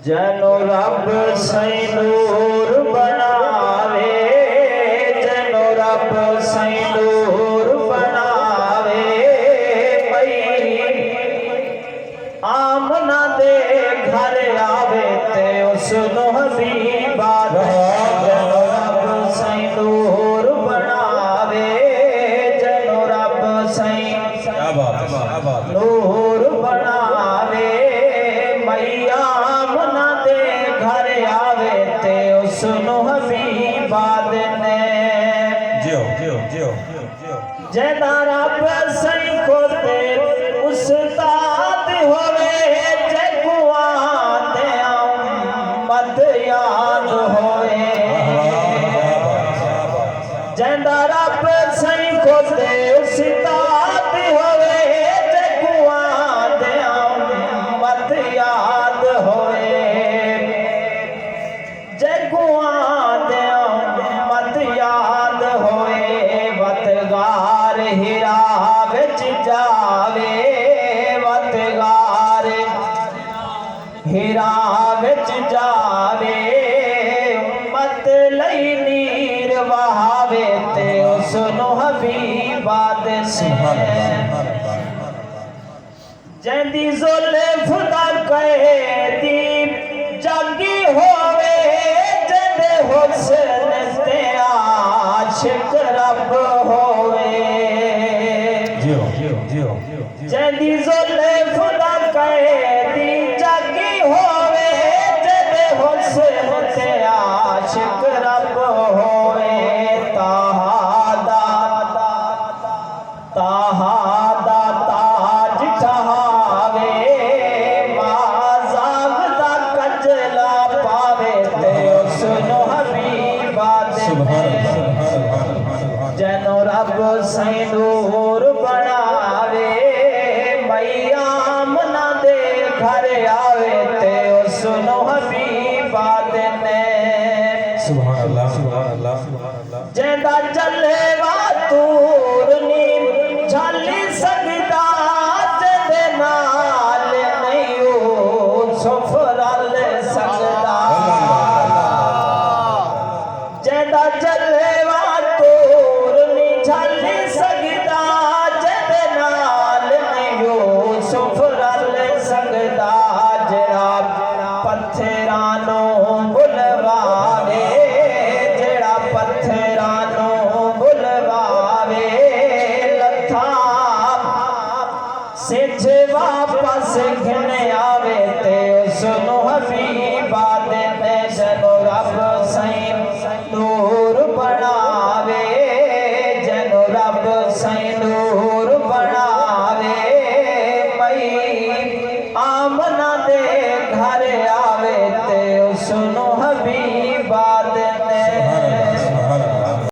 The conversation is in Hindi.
जनो रब सही नूर बनावे, जनो रब सही नूर बनावे, आमना दे घर आवे ते उसनु हबीबा दे। जनो रब सही नूर बनावे, जनो रब सही नूर बनावे, मैया आमना दे घर आवे ते उसनु हबीबा दे। जेदा रब सही को ते उस्ताद होवे, जगुआ दे मत याद होवे। जेदा रब सही को ते उस्ताद होवे, जगुआ दे मत याद होवे। जगुआ दे मत याद होए, वतगार हिरा विच जावे, वतगार हिरा विच जावे, मत लई नीर वहावे ते उसनु हबीबा दे। जंदी जुल्फ दा कैदी जागी होवे, जंदे हुस्न ते आशिक रब होवे। जंदी जुल्फ दा कैदी जागी होवे, जंदे हुस्न ते आशिक रब होवे। ताहा दा ताज ठहावे, माज़ाग दा कजला पावे ते उसनु हबीबा दे। जनो रब सही नूर बनावे, मैया आमना दे घर आवे ते उसनु हबीबा दे। जेदा चलेवा तूर नी झाली सकदा, जेदे नाल नहीं यूसुफ रल सकदा। जेदा चलेवा तूर नी झाली सकदा, जेदे नाल नहीं यूसुफ रल सकदा। जेड़ा पत्थरां नूं बुलवावे, जेड़ा पत्थरां नूं बुलवावे, लथा सिज वापस घिन आवे ते उसनु हबीबा दे। जनो रब सही नूर बनावे, जनो रब सही नूर बनावे, मई आमना दे घर आवे ते उसनु